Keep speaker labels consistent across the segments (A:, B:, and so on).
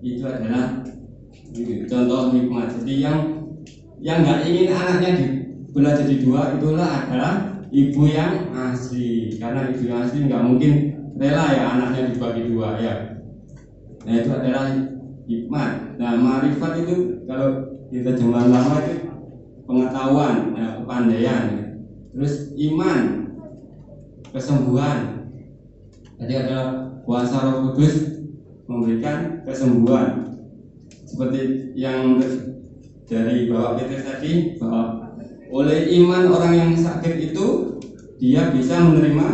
A: itu adalah contoh hikmat. Jadi yang nggak ingin anaknya dibelah jadi dua itulah adalah ibu yang asli, karena ibu yang asli nggak mungkin rela ya anaknya dibagi dua ya. Nah itu adalah hikmat. Nah ma'rifat itu kalau kita zaman lama itu pengetahuan, ya, kepandaian. Terus iman, kesembuhan. Jadi ada kuasa Roh Kudus memberikan kesembuhan. Seperti yang dari Bapak Petrus tadi, bahwa oleh iman orang yang sakit itu dia bisa menerima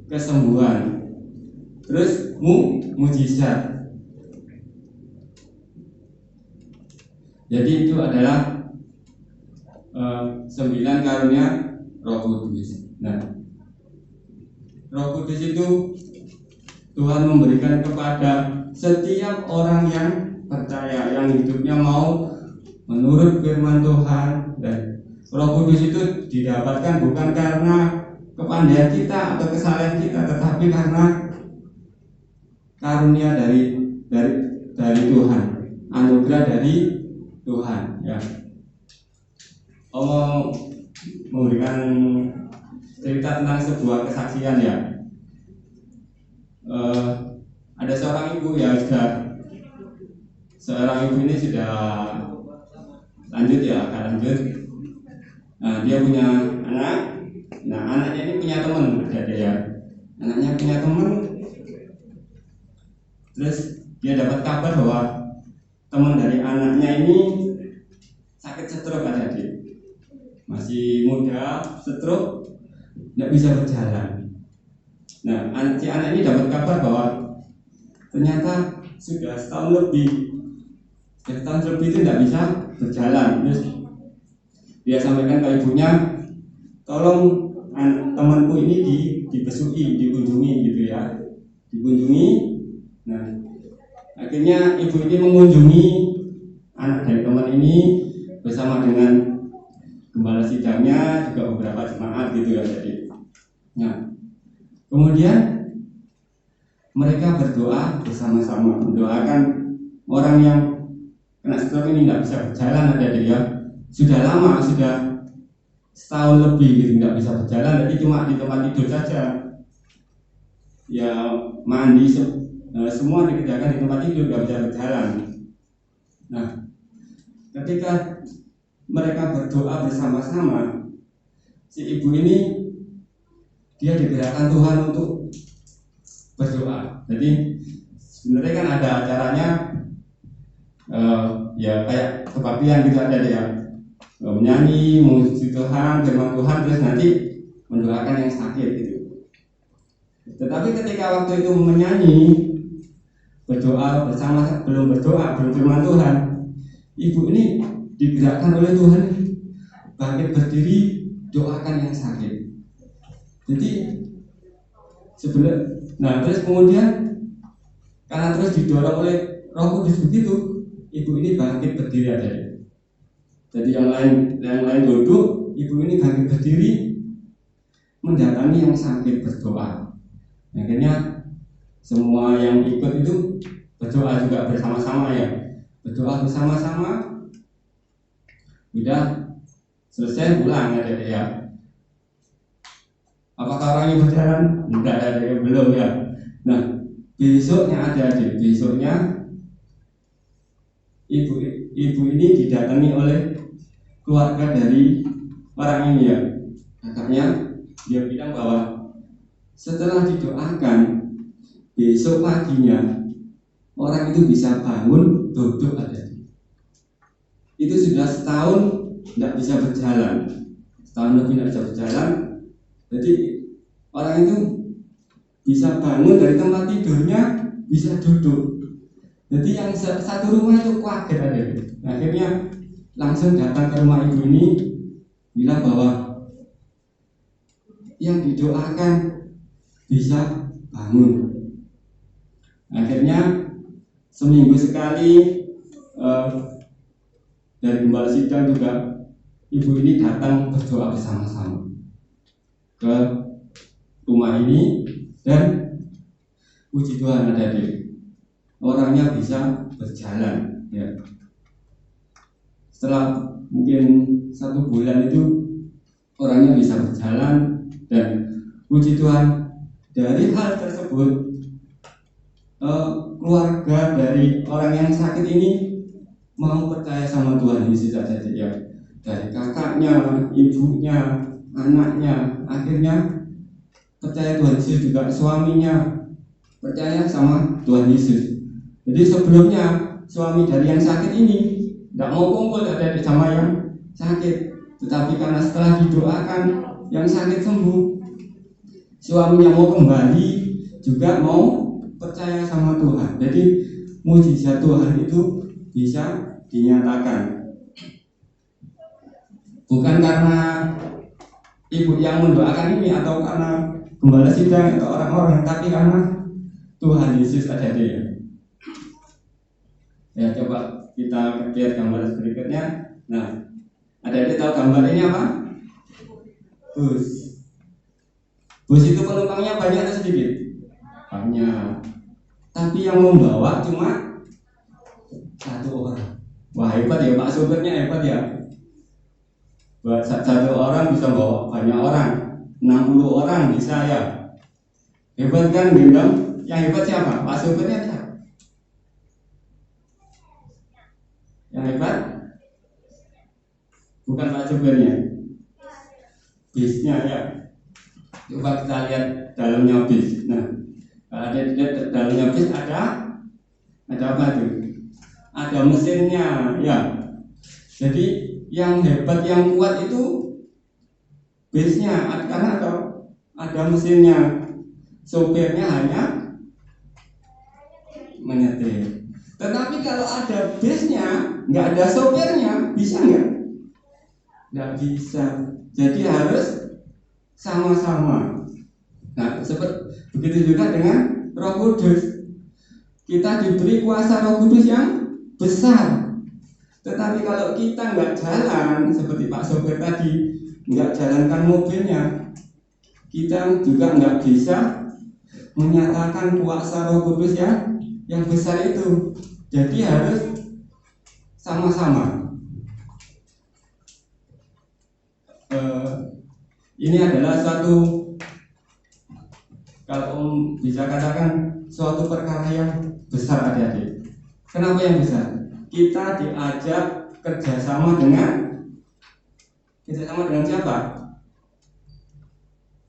A: kesembuhan. Terus mujizat. Jadi itu adalah 9 karunia Roh Kudus. Nah, Roh Kudus itu Tuhan memberikan kepada setiap orang yang percaya, yang hidupnya mau menurut firman Tuhan. Dan Roh Kudus itu didapatkan bukan karena kepandaian kita atau kesalahan kita, tetapi karena karunia dari Tuhan, anugerah dari Tuhan. Ya. Mau memberikan cerita tentang sebuah kesaksian ya. Ada seorang ibu ya, seorang ibu ini sudah lanjut ya, agak lanjut. Nah, dia punya anak. Nah, anaknya ini punya teman, ada ya. Anaknya punya teman. Terus dia dapat kabar bahwa teman dari anaknya ini sakit stroke, ada dia. Masih muda, stroke, tidak bisa berjalan. Nah, si anak ini dapat kabar bahwa ternyata sudah setahun lebih itu tidak bisa berjalan. Terus dia sampaikan ke ibunya, tolong temanku ini dibesui, dikunjungi gitu ya, dikunjungi. Nah, akhirnya ibu ini mengunjungi anak dari teman ini bersama dengan gembala sidangnya, juga beberapa jemaat gitu ya. Jadi, nah, kemudian mereka berdoa bersama-sama, mendoakan orang yang kena stroke ini tidak bisa berjalan, ada dia sudah lama, sudah setahun lebih gitu tidak bisa berjalan, jadi cuma di tempat tidur saja. Ya mandi semua dikerjakan di tempat tidur, tidak bisa berjalan. Nah, ketika mereka berdoa bersama-sama, si ibu ini dia digerakkan Tuhan untuk berdoa. Jadi sebenarnya kan ada acaranya ya kayak kebaktian gitu, ada ya, menyanyi, memuji Tuhan, firman Tuhan, terus nanti mendoakan yang sakit gitu. Tetapi ketika waktu itu menyanyi, berdoa bersama, belum berdoa, belum firman Tuhan, ibu ini digerakkan oleh Tuhan bangkit berdiri, doakan yang sakit. Jadi sebenarnya, nah terus kemudian karena terus didorong oleh Roh Kudus begitu, ibu ini bangkit berdiri ada. Jadi yang lain duduk, ibu ini bangkit berdiri mendatangi yang sakit berdoa. Akhirnya semua yang ikut itu berdoa juga bersama-sama ya, berdoa bersama-sama. Udah selesai pulang ada ya. Apakah orangnya berjalan? Tidak ada ya, belum ya. Nah besoknya besoknya ibu ini didatangi oleh keluarga dari orang ini ya. Kakaknya dia bilang bahwa setelah didoakan, besok paginya orang itu bisa bangun, duduk ada. Itu sudah setahun tidak bisa berjalan, setahun lebih tidak bisa berjalan. Jadi orang itu bisa bangun dari tempat tidurnya, bisa duduk. Jadi yang satu rumah itu kaget ada. Akhirnya langsung datang ke rumah ibu ini, bilang bahwa yang didoakan bisa bangun. Akhirnya seminggu sekali dari gembala sidang juga ibu ini datang berdoa bersama-sama ke rumah ini, dan puji Tuhan ada di orangnya bisa berjalan. Ya. Setelah mungkin 1 bulan itu orangnya bisa berjalan, dan puji Tuhan dari hal tersebut keluarga dari orang yang sakit ini mau percaya sama Tuhan Yesus saja, ya. Dari kakaknya, ibunya, anaknya, akhirnya percaya Tuhan Yesus, juga suaminya percaya sama Tuhan Yesus. Jadi sebelumnya suami dari yang sakit ini tidak mau kumpul ada sama yang sakit, tetapi karena setelah didoakan yang sakit sembuh, suaminya mau kembali juga mau percaya sama Tuhan. Jadi mujizat Tuhan itu bisa dinyatakan bukan karena ibu yang mendoakan ini atau karena gembala sidang atau orang-orang, tapi karena Tuhan Yesus ada dia. Ya, coba kita lihat gambar berikutnya. Nah, adik-adik tahu gambar ini apa? Bus. Bus itu penumpangnya banyak atau sedikit? Banyak. Tapi yang membawa cuma 1 orang. Wah, hebat ya, Pak sopirnya hebat ya. Buat 1 orang bisa bawa banyak orang, 60 orang bisa ya. Hebat kan, Gendong? Yang hebat siapa? Pak sopirnya siapa? Yang hebat? Bukan Pak sopirnya, bisnya ya. Coba kita lihat dalamnya bis. Nah, kalau ada di dalamnya bis ada apa tuh? Ada mesinnya ya. Jadi yang hebat, yang kuat itu bisnya, karena ada mesinnya. Sopirnya hanya menyetir. Tetapi kalau ada bisnya, nggak ada sopirnya, bisa nggak? Nggak bisa. Jadi harus sama-sama. Nah, begitu juga dengan Roh Kudus. Kita diberi kuasa Roh Kudus yang besar. Tetapi kalau kita nggak jalan, seperti Pak sopir tadi, nggak jalankan mobilnya, kita juga nggak bisa menyatakan kuasa Roh Kudus yang besar itu. Jadi harus sama-sama. Ini adalah suatu, kalau bisa katakan, suatu perkara yang besar, adik-adik. Kenapa yang besar? Kita diajak kerjasama dengan siapa?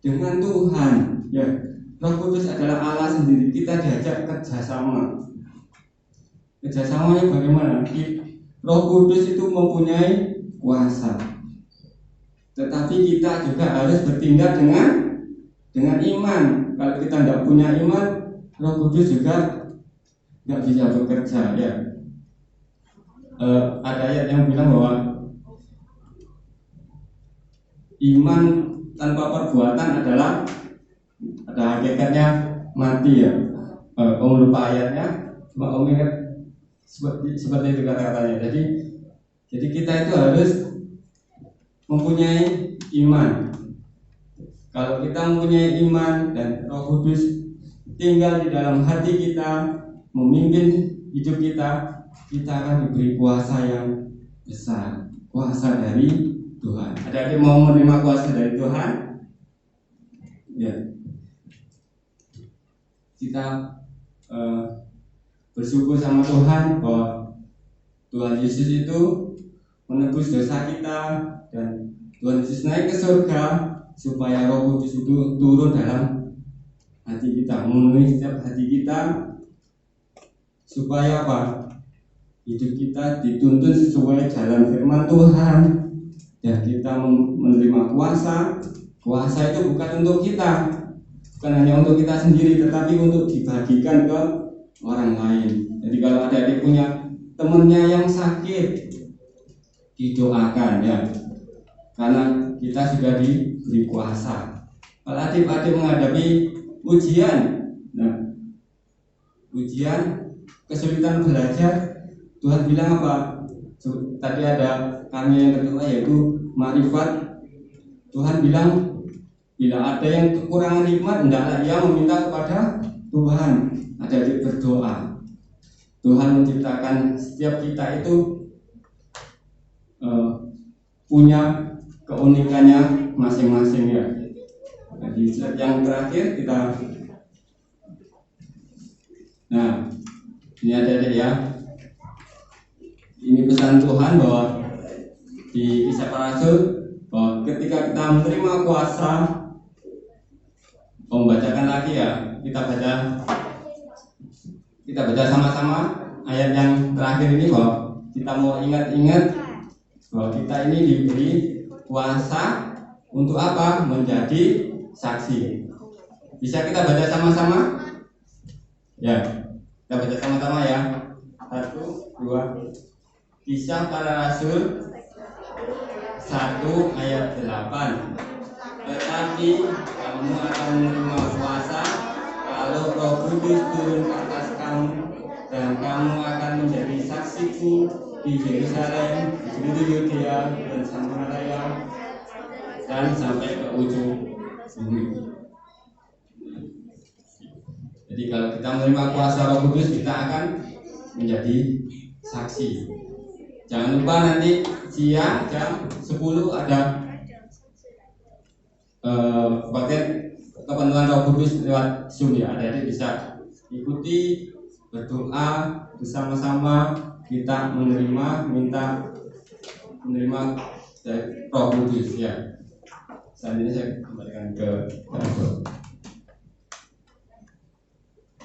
A: Dengan Tuhan. Ya, Roh Kudus adalah Allah sendiri. Kita diajak kerjasama. Kerjasamanya bagaimana? Roh Kudus itu mempunyai kuasa, tetapi kita juga harus bertindak dengan iman. Kalau kita tidak punya iman, Roh Kudus juga nggak bisa bekerja. Ya. Ada ayat yang bilang bahwa iman tanpa perbuatan adalah, ada hakikatnya mati ya. Om lupa ayatnya, cuma om ingat seperti itu kata-katanya. Jadi kita itu harus mempunyai iman. Kalau kita mempunyai iman dan Roh Kudus tinggal di dalam hati kita, memimpin hidup kita, kita akan diberi kuasa yang besar, kuasa dari Tuhan. Ada yang mau menerima kuasa dari Tuhan? Ya. Kita bersyukur sama Tuhan bahwa Tuhan Yesus itu menebus dosa kita, dan Tuhan Yesus naik ke surga supaya Roh Kudus itu turun dalam hati kita, memenuhi setiap hati kita, supaya apa? Hidup kita dituntun sesuai jalan firman Tuhan, dan kita menerima kuasa. Kuasa itu bukan untuk kita, bukan hanya untuk kita sendiri, tetapi untuk dibagikan ke orang lain. Jadi kalau ada adik punya temannya yang sakit, didoakan ya, karena kita sudah diberi kuasa. Kalau adik-adik menghadapi ujian, nah, ujian, kesulitan belajar, Tuhan bilang apa? Tadi ada kami yang kedua, yaitu marifat. Tuhan bilang, bila ada yang kekurangan hikmat, hendaklah ia meminta kepada Tuhan. Adik-adik berdoa. Tuhan menciptakan setiap kita itu punya keunikannya masing-masing ya. Jadi yang terakhir kita, nah ini ada ya. Ini pesan Tuhan bahwa di Kisah Para Rasul bahwa ketika kita menerima kuasa, membacakan lagi ya, kita baca sama-sama ayat yang terakhir ini bahwa kita mau ingat-ingat bahwa kita ini diberi kuasa untuk apa? Menjadi saksi. Bisa kita baca sama-sama? Ya, kita baca sama-sama ya. 1, 2. Kisah Para Rasul 1 ayat 8. Tetapi kamu akan menerima kuasa kalau Roh Kudus turun ke atas kamu, dan kamu akan menjadi saksiku di Yerusalem, di seluruh Yudea dan Samaria, dan sampai ke ujung bumi. Jadi kalau kita menerima kuasa Roh Kudus, kita akan menjadi saksi. Jangan lupa nanti siang jam 10 ada kepenuhan Roh Kudus lewat Zoom ya. Adik-adik bisa ikuti, berdoa bersama-sama, kita menerima dari Roh Kudus ya. Selanjutnya saya kembalikan ke Pak.